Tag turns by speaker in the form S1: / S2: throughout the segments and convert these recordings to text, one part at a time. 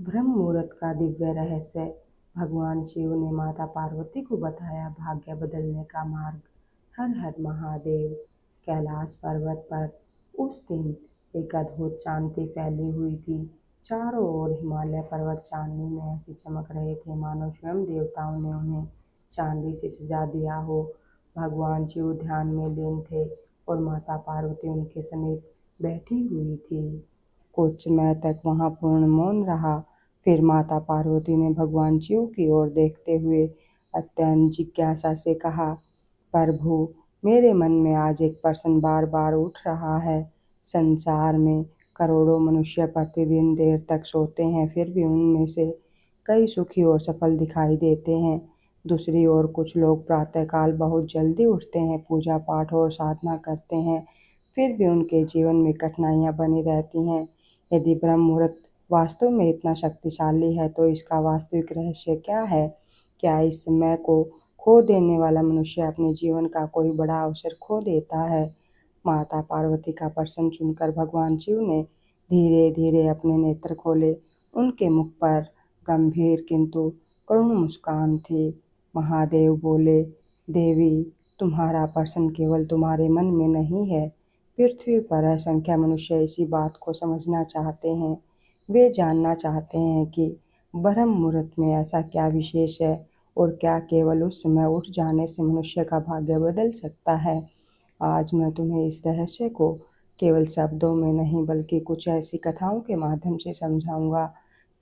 S1: ब्रह्म मुहूर्त का दिव्य रहस्य। भगवान शिव ने माता पार्वती को बताया भाग्य बदलने का मार्ग। हर हर महादेव। कैलाश पर्वत पर उस दिन एक अद्भुत शांति फैली हुई थी। चारों ओर हिमालय पर्वत चांदनी में ऐसे चमक रहे थे मानो स्वयं देवताओं ने उन्हें चांदी से सजा दिया हो। भगवान शिव ध्यान में लीन थे और माता पार्वती उनके समीप बैठी हुई थी। कुछ समय तक वहां पूर्ण मौन रहा। फिर माता पार्वती ने भगवान शिव की ओर देखते हुए अत्यंत जिज्ञासा से कहा, प्रभु, मेरे मन में आज एक प्रश्न बार बार उठ रहा है। संसार में करोड़ों मनुष्य प्रतिदिन देर तक सोते हैं, फिर भी उनमें से कई सुखी और सफल दिखाई देते हैं। दूसरी ओर कुछ लोग प्रातःकाल बहुत जल्दी उठते हैं, पूजा पाठ और साधना करते हैं, फिर भी उनके जीवन में कठिनाइयां बनी रहती हैं। यदि ब्रह्म मुहूर्त वास्तव में इतना शक्तिशाली है तो इसका वास्तविक रहस्य क्या है? क्या इस समय को खो देने वाला मनुष्य अपने जीवन का कोई बड़ा अवसर खो देता है? माता पार्वती का प्रश्न सुनकर भगवान शिव ने धीरे धीरे अपने नेत्र खोले। उनके मुख पर गंभीर किंतु करुण मुस्कान थी। महादेव बोले, देवी, तुम्हारा प्रश्न केवल तुम्हारे मन में नहीं है। पृथ्वी पर असंख्य मनुष्य इसी बात को समझना चाहते हैं। वे जानना चाहते हैं कि ब्रह्म मुहूर्त में ऐसा क्या विशेष है और क्या केवल उस समय उठ जाने से मनुष्य का भाग्य बदल सकता है। आज मैं तुम्हें इस रहस्य को केवल शब्दों में नहीं बल्कि कुछ ऐसी कथाओं के माध्यम से समझाऊंगा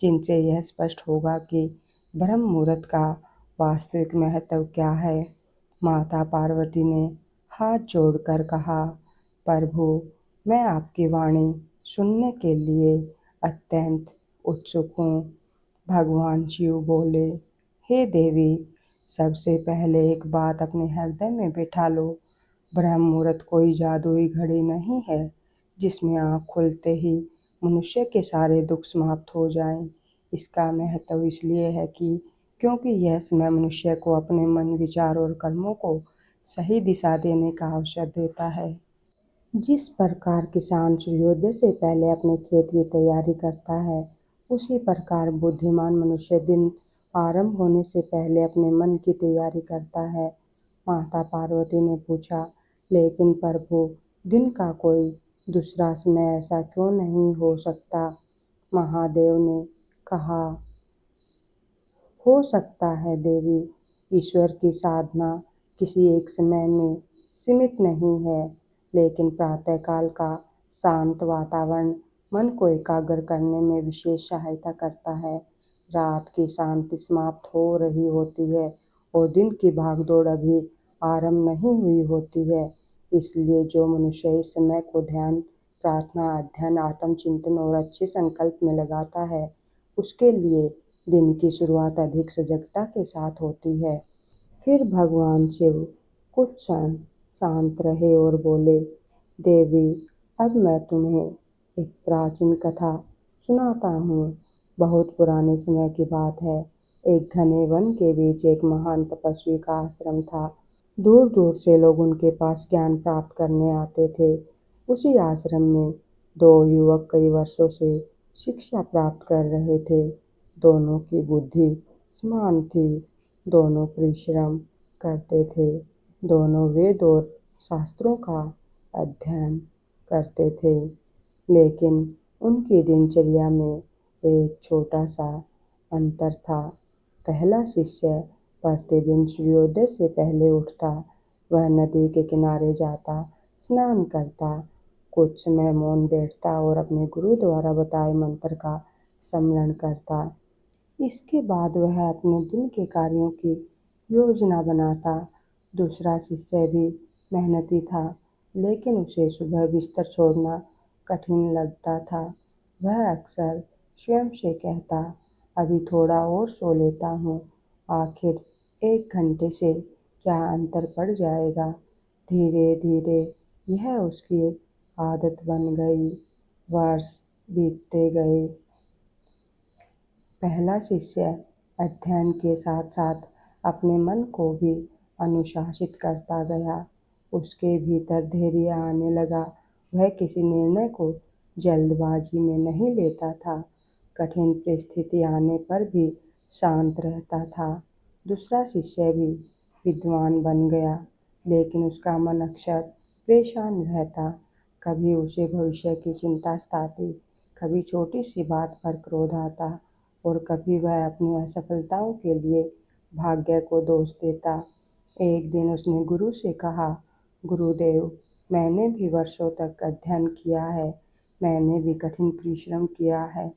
S1: जिनसे यह स्पष्ट होगा कि ब्रह्म मुहूर्त का वास्तविक महत्व क्या है। माता पार्वती ने हाथ जोड़कर कहा, प्रभु, मैं आपकी वाणी सुनने के लिए अत्यंत उत्सुक हूँ। भगवान शिव बोले, हे देवी, सबसे पहले एक बात अपने हृदय में बिठा लो। ब्रह्म मुहूर्त कोई जादुई घड़ी नहीं है जिसमें आँख खुलते ही मनुष्य के सारे दुख समाप्त हो जाएं। इसका महत्व इसलिए है कि क्योंकि यह समय मनुष्य को अपने मन, विचार और कर्मों को सही दिशा देने का अवसर देता है। जिस प्रकार किसान सूर्योदय से पहले अपने खेत की तैयारी करता है, उसी प्रकार बुद्धिमान मनुष्य दिन आरंभ होने से पहले अपने मन की तैयारी करता है। माता पार्वती ने पूछा, लेकिन प्रभु, दिन का कोई दूसरा समय ऐसा क्यों नहीं हो सकता? महादेव ने कहा, हो सकता है देवी। ईश्वर की साधना किसी एक समय में सीमित नहीं है, लेकिन प्रातःकाल का शांत वातावरण मन को एकाग्र करने में विशेष सहायता करता है। रात की शांति समाप्त हो रही होती है और दिन की भागदौड़ अभी आरंभ नहीं हुई होती है। इसलिए जो मनुष्य इस समय को ध्यान, प्रार्थना, अध्ययन, आत्मचिंतन और अच्छे संकल्प में लगाता है, उसके लिए दिन की शुरुआत अधिक सजगता के साथ होती है। फिर भगवान शिव कुछ क्षण शांत रहे और बोले, देवी, अब मैं तुम्हें एक प्राचीन कथा सुनाता हूँ। बहुत पुराने समय की बात है। एक घने वन के बीच एक महान तपस्वी का आश्रम था। दूर दूर से लोग उनके पास ज्ञान प्राप्त करने आते थे। उसी आश्रम में दो युवक कई वर्षों से शिक्षा प्राप्त कर रहे थे। दोनों की बुद्धि समान थी, दोनों परिश्रम करते थे, दोनों वेद और शास्त्रों का अध्ययन करते थे। लेकिन उनकी दिनचर्या में एक छोटा सा अंतर था। पहला शिष्य प्रतिदिन सूर्योदय से पहले उठता, वह नदी के किनारे जाता, स्नान करता, कुछ समय मौन बैठता और अपने गुरु द्वारा बताए मंत्र का स्मरण करता। इसके बाद वह अपने दिन के कार्यों की योजना बनाता। दूसरा शिष्य भी मेहनती था, लेकिन उसे सुबह बिस्तर छोड़ना कठिन लगता था। वह अक्सर स्वयं से कहता, अभी थोड़ा और सो लेता हूँ, आखिर 1 घंटे से क्या अंतर पड़ जाएगा। धीरे धीरे यह उसकी आदत बन गई। वर्ष बीतते गए। पहला शिष्य अध्ययन के साथ साथ अपने मन को भी अनुशासित करता गया। उसके भीतर धैर्य आने लगा। वह किसी निर्णय को जल्दबाजी में नहीं लेता था। कठिन परिस्थिति आने पर भी शांत रहता था। दूसरा शिष्य भी विद्वान बन गया, लेकिन उसका मन अक्सर परेशान रहता। कभी उसे भविष्य की चिंता सताती, कभी छोटी सी बात पर क्रोध आता और कभी वह अपनी असफलताओं के लिए भाग्य को दोष देता। एक दिन उसने गुरु से कहा, गुरुदेव, मैंने भी वर्षों तक अध्ययन किया है, मैंने भी कठिन परिश्रम किया है,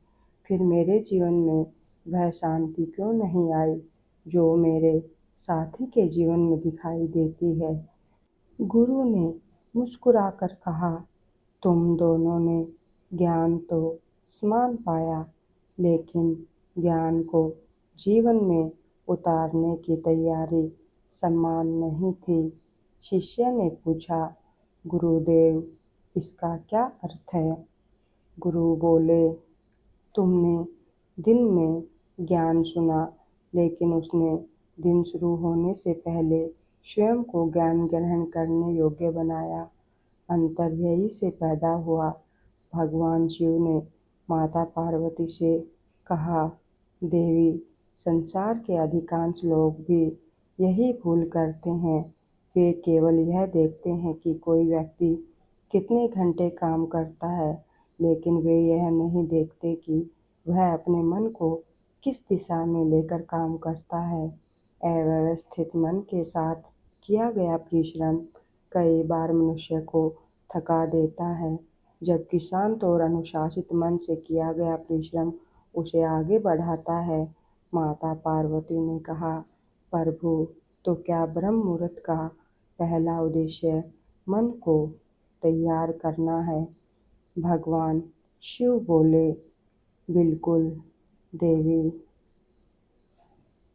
S1: फिर मेरे जीवन में वह शांति क्यों नहीं आई जो मेरे साथी के जीवन में दिखाई देती है। गुरु ने मुस्कुराकर कहा, तुम दोनों ने ज्ञान तो समान पाया, लेकिन ज्ञान को जीवन में उतारने की तैयारी समान नहीं थी। शिष्य ने पूछा, गुरुदेव, इसका क्या अर्थ है? गुरु बोले, तुमने दिन में ज्ञान सुना, लेकिन उसने दिन शुरू होने से पहले स्वयं को ज्ञान ग्रहण करने योग्य बनाया। अंतर यही से पैदा हुआ। भगवान शिव ने माता पार्वती से कहा, देवी, संसार के अधिकांश लोग भी यही भूल करते हैं। वे केवल यह देखते हैं कि कोई व्यक्ति कितने घंटे काम करता है, लेकिन वे यह नहीं देखते कि वह अपने मन को किस दिशा में लेकर काम करता है। अव्यवस्थित मन के साथ किया गया परिश्रम कई बार मनुष्य को थका देता है, जबकि शांत और अनुशासित मन से किया गया परिश्रम उसे आगे बढ़ाता है। माता पार्वती ने कहा, प्रभु, तो क्या ब्रह्म मुहूर्त का पहला उद्देश्य मन को तैयार करना है? भगवान शिव बोले, बिल्कुल देवी।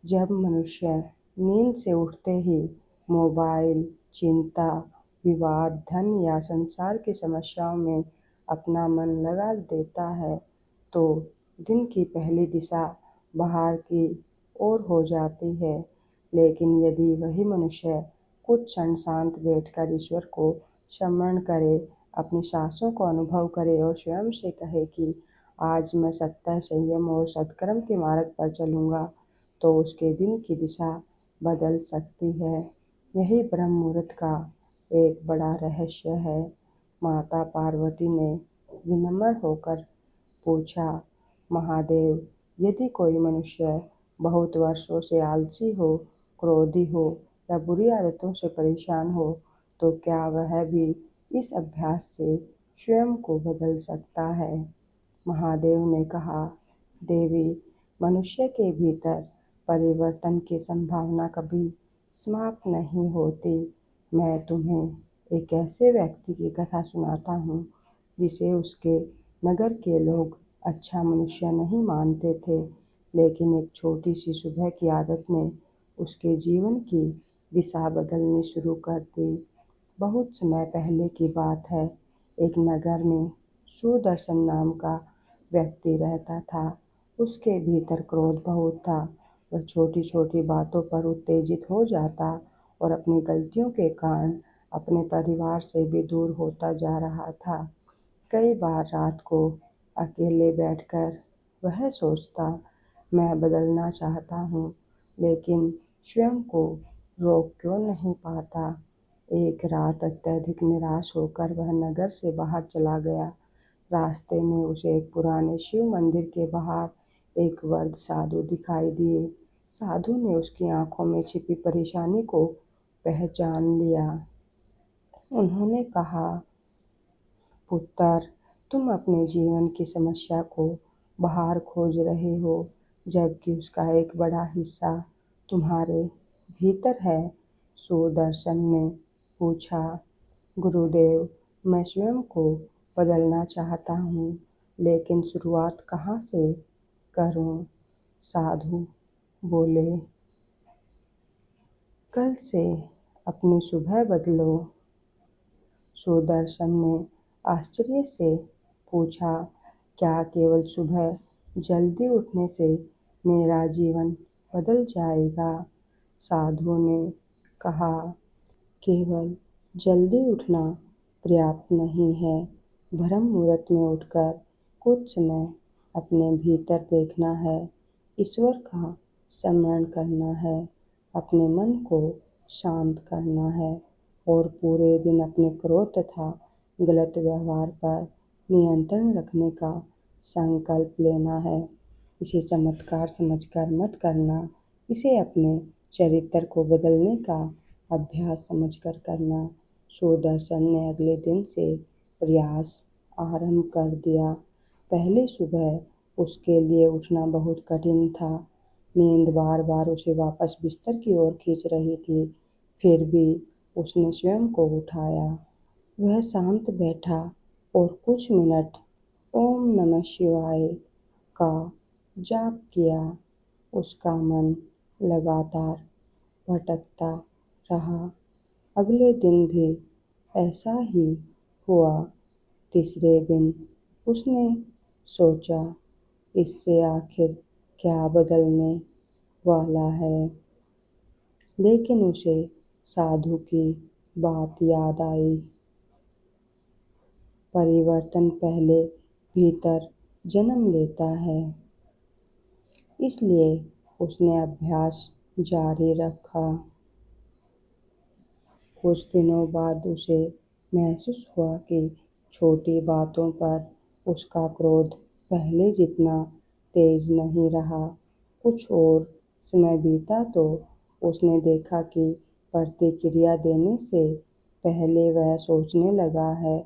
S1: जब मनुष्य नींद से उठते ही मोबाइल, चिंता, विवाद, धन या संसार की समस्याओं में अपना मन लगा देता है, तो दिन की पहली दिशा बाहर की ओर हो जाती है। लेकिन यदि वही मनुष्य कुछ क्षण शांत बैठकर ईश्वर को स्मरण करे, अपनी सांसों को अनुभव करे और स्वयं से कहे कि आज मैं सत्य, संयम और सत्कर्म के मार्ग पर चलूँगा, तो उसके दिन की दिशा बदल सकती है। यही ब्रह्म मुहूर्त का एक बड़ा रहस्य है। माता पार्वती ने विनम्र होकर पूछा, महादेव, यदि कोई मनुष्य बहुत वर्षों से आलसी हो, क्रोधी हो या बुरी आदतों से परेशान हो, तो क्या वह भी इस अभ्यास से स्वयं को बदल सकता है? महादेव ने कहा, देवी, मनुष्य के भीतर परिवर्तन की संभावना कभी समाप्त नहीं होती। मैं तुम्हें एक ऐसे व्यक्ति की कथा सुनाता हूँ जिसे उसके नगर के लोग अच्छा मनुष्य नहीं मानते थे, लेकिन एक छोटी सी सुबह की आदत ने उसके जीवन की दिशा बदलनी शुरू कर दी। बहुत समय पहले की बात है। एक नगर में सुदर्शन नाम का व्यक्ति रहता था। उसके भीतर क्रोध बहुत था। वह छोटी छोटी बातों पर उत्तेजित हो जाता और अपनी गलतियों के कारण अपने परिवार से भी दूर होता जा रहा था। कई बार रात को अकेले बैठकर वह सोचता, मैं बदलना चाहता हूँ, लेकिन स्वयं को रोक क्यों नहीं पाता। एक रात अत्यधिक निराश होकर वह नगर से बाहर चला गया। रास्ते में उसे एक पुराने शिव मंदिर के बाहर एक वृद्ध साधु दिखाई दिए। साधु ने उसकी आंखों में छिपी परेशानी को पहचान लिया। उन्होंने कहा, पुत्र, तुम अपने जीवन की समस्या को बाहर खोज रहे हो, जबकि उसका एक बड़ा हिस्सा तुम्हारे भीतर है। सुदर्शन ने पूछा, गुरुदेव, मैं स्वयं को बदलना चाहता हूँ, लेकिन शुरुआत कहाँ से करूँ? साधु बोले, कल से अपनी सुबह बदलो। सुदर्शन ने आश्चर्य से पूछा, क्या केवल सुबह जल्दी उठने से मेरा जीवन बदल जाएगा? साधु ने कहा, केवल जल्दी उठना पर्याप्त नहीं है। ब्रह्म मुहूर्त में उठकर कुछ समय अपने भीतर देखना है, ईश्वर का स्मरण करना है, अपने मन को शांत करना है और पूरे दिन अपने क्रोध तथा गलत व्यवहार पर नियंत्रण रखने का संकल्प लेना है। इसे चमत्कार समझकर मत करना, इसे अपने चरित्र को बदलने का अभ्यास समझकर करना। सुदर्शन ने अगले दिन से प्रयास आरंभ कर दिया। पहले सुबह उसके लिए उठना बहुत कठिन था। नींद बार बार उसे वापस बिस्तर की ओर खींच रही थी। फिर भी उसने स्वयं को उठाया। वह शांत बैठा और कुछ मिनट ओम नमः शिवाय का जाप किया। उसका मन लगातार भटकता रहा। अगले दिन भी ऐसा ही हुआ। तीसरे दिन उसने सोचा, इससे आखिर क्या बदलने वाला है। लेकिन उसे साधु की बात याद आई। परिवर्तन पहले भीतर जन्म लेता है। इसलिए उसने अभ्यास जारी रखा। कुछ दिनों बाद उसे महसूस हुआ कि छोटी बातों पर उसका क्रोध पहले जितना तेज नहीं रहा। कुछ और समय बीता तो उसने देखा कि प्रतिक्रिया देने से पहले वह सोचने लगा है।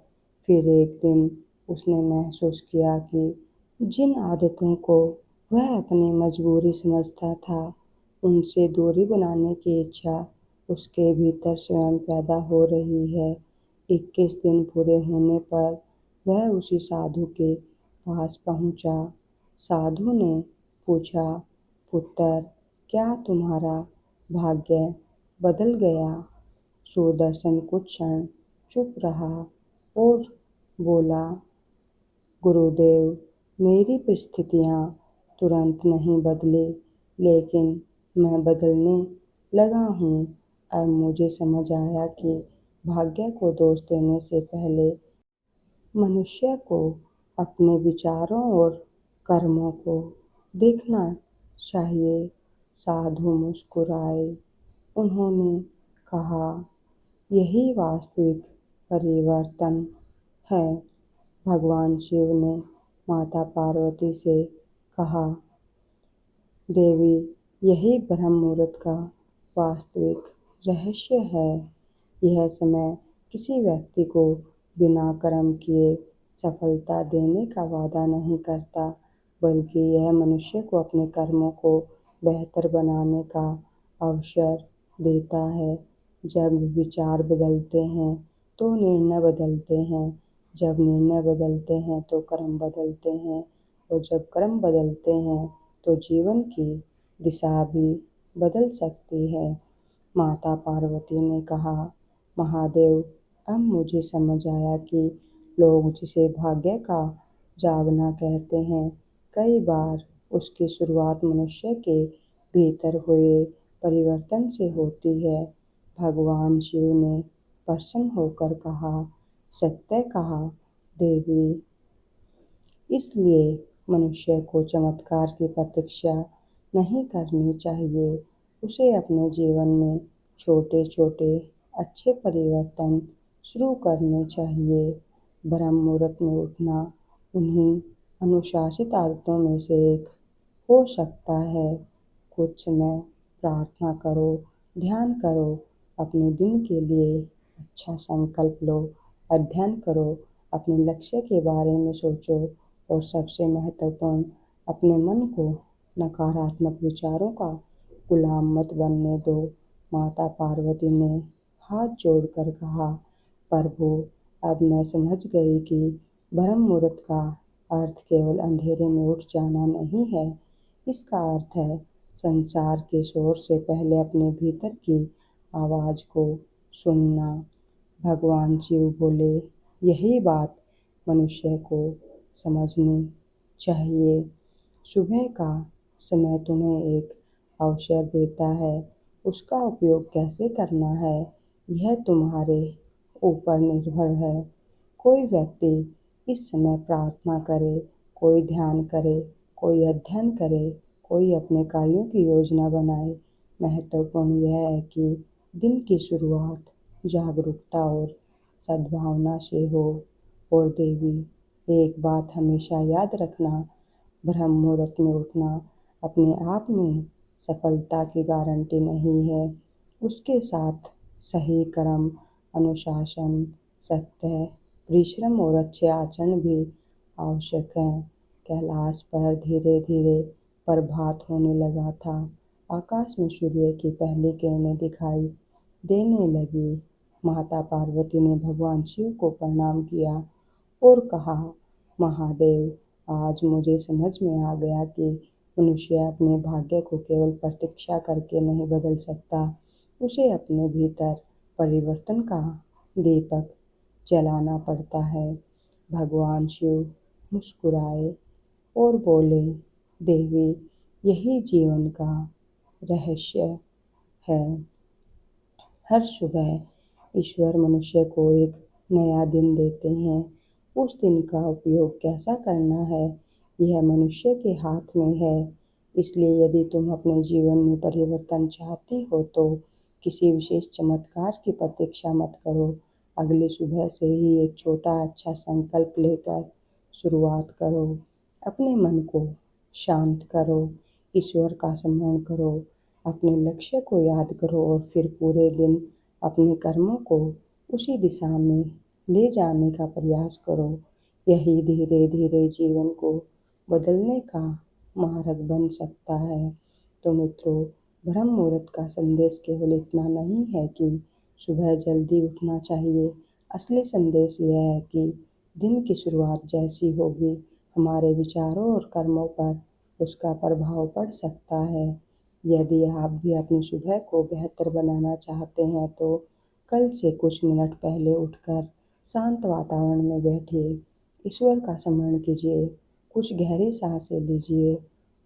S1: फिर एक दिन उसने महसूस किया कि जिन आदतों को वह अपनी मजबूरी समझता था, उनसे दूरी बनाने की इच्छा उसके भीतर स्वयं पैदा हो रही है। 21 दिन पूरे होने पर वह उसी साधु के पास पहुंचा। साधु ने पूछा, पुत्र, क्या तुम्हारा भाग्य बदल गया? सुदर्शन कुछ क्षण चुप रहा और बोला, गुरुदेव, मेरी परिस्थितियाँ तुरंत नहीं बदली, लेकिन मैं बदलने लगा हूँ। अब मुझे समझ आया कि भाग्य को दोष देने से पहले मनुष्य को अपने विचारों और कर्मों को देखना चाहिए। साधु मुस्कुराए। उन्होंने कहा, यही वास्तविक परिवर्तन है। भगवान शिव ने माता पार्वती से कहा, देवी, यही ब्रह्म मुहूर्त का वास्तविक रहस्य है। यह समय किसी व्यक्ति को बिना कर्म किए सफलता देने का वादा नहीं करता, बल्कि यह मनुष्य को अपने कर्मों को बेहतर बनाने का अवसर देता है। जब विचार बदलते हैं तो निर्णय बदलते हैं, जब निर्णय बदलते हैं तो कर्म बदलते हैं, और जब कर्म बदलते हैं तो जीवन की दिशा भी बदल सकती है। माता पार्वती ने कहा, महादेव, अब मुझे समझ आया कि लोग जिसे भाग्य का जागना कहते हैं, कई बार उसकी शुरुआत मनुष्य के भीतर हुए परिवर्तन से होती है। भगवान शिव ने प्रसन्न होकर कहा, सत्य कहा देवी। इसलिए मनुष्य को चमत्कार की प्रतीक्षा नहीं करनी चाहिए। उसे अपने जीवन में छोटे छोटे अच्छे परिवर्तन शुरू करने चाहिए। ब्रह्म मुहूर्त में उठना उन्हीं अनुशासित आदतों में से एक हो सकता है। कुछ समय प्रार्थना करो, ध्यान करो, अपने दिन के लिए अच्छा संकल्प लो, अध्ययन करो, अपने लक्ष्य के बारे में सोचो और सबसे महत्वपूर्ण, अपने मन को नकारात्मक विचारों का गुलाम मत बनने दो। माता पार्वती ने हाथ जोड़कर कहा, प्रभु, अब मैं समझ गई कि ब्रह्म मुहूर्त का अर्थ केवल अंधेरे में उठ जाना नहीं है। इसका अर्थ है संसार के शोर से पहले अपने भीतर की आवाज़ को सुनना। भगवान शिव बोले, यही बात मनुष्य को समझनी चाहिए। सुबह का समय तुम्हें एक अवसर देता है, उसका उपयोग कैसे करना है यह तुम्हारे ऊपर निर्भर है। कोई व्यक्ति इस समय प्रार्थना करे, कोई ध्यान करे, कोई अध्ययन करे, कोई अपने कार्यों की योजना बनाए। महत्वपूर्ण यह है कि दिन की शुरुआत जागरूकता और सद्भावना से हो। और देवी, एक बात हमेशा याद रखना, ब्रह्म मुहूर्त में उठना अपने आप में सफलता की गारंटी नहीं है। उसके साथ सही कर्म, अनुशासन, सत्य, परिश्रम और अच्छे आचरण भी आवश्यक हैं। कैलाश पर धीरे धीरे प्रभात होने लगा था। आकाश में सूर्य की पहली किरणें दिखाई देने लगी। माता पार्वती ने भगवान शिव को प्रणाम किया और कहा, महादेव, आज मुझे समझ में आ गया कि मनुष्य अपने भाग्य को केवल प्रतीक्षा करके नहीं बदल सकता, उसे अपने भीतर परिवर्तन का दीपक जलाना पड़ता है। भगवान शिव मुस्कुराए और बोले, देवी, यही जीवन का रहस्य है। हर सुबह ईश्वर मनुष्य को एक नया दिन देते हैं। उस दिन का उपयोग कैसा करना है, यह मनुष्य के हाथ में है। इसलिए यदि तुम अपने जीवन में परिवर्तन चाहती हो तो किसी विशेष चमत्कार की प्रतीक्षा मत करो। अगली सुबह से ही एक छोटा अच्छा संकल्प लेकर शुरुआत करो। अपने मन को शांत करो, ईश्वर का स्मरण करो, अपने लक्ष्य को याद करो और फिर पूरे दिन अपने कर्मों को उसी दिशा में ले जाने का प्रयास करो। यही धीरे धीरे जीवन को बदलने का मार्ग बन सकता है। तो मित्रों, ब्रह्म मुहूर्त का संदेश केवल इतना नहीं है कि सुबह जल्दी उठना चाहिए। असली संदेश यह है कि दिन की शुरुआत जैसी होगी, हमारे विचारों और कर्मों पर उसका प्रभाव पड़ सकता है। यदि आप भी अपनी सुबह को बेहतर बनाना चाहते हैं तो कल से कुछ मिनट पहले उठकर शांत वातावरण में बैठिए, ईश्वर का स्मरण कीजिए, कुछ गहरी सांसें लीजिए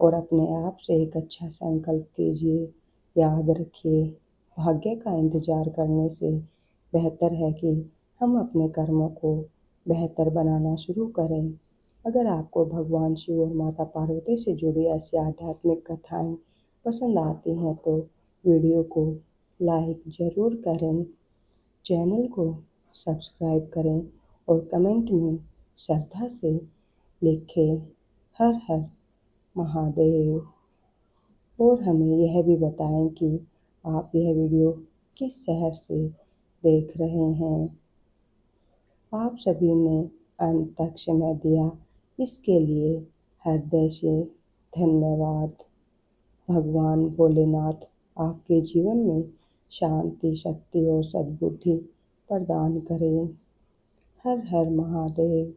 S1: और अपने आप से एक अच्छा संकल्प कीजिए। याद रखिए, भाग्य का इंतजार करने से बेहतर है कि हम अपने कर्मों को बेहतर बनाना शुरू करें। अगर आपको भगवान शिव और माता पार्वती से जुड़ी ऐसी आध्यात्मिक कथाएं पसंद आती हैं तो वीडियो को लाइक ज़रूर करें, चैनल को सब्सक्राइब करें और कमेंट में श्रद्धा से लिखें, हर हर महादेव। और हमें यह भी बताएं कि आप यह वीडियो किस शहर से देख रहे हैं। आप सभी ने अंत तक समय दिया, इसके लिए हृदय से धन्यवाद। भगवान भोलेनाथ आपके जीवन में शांति, शक्ति और सद्बुद्धि प्रदान करें। हर हर महादेव।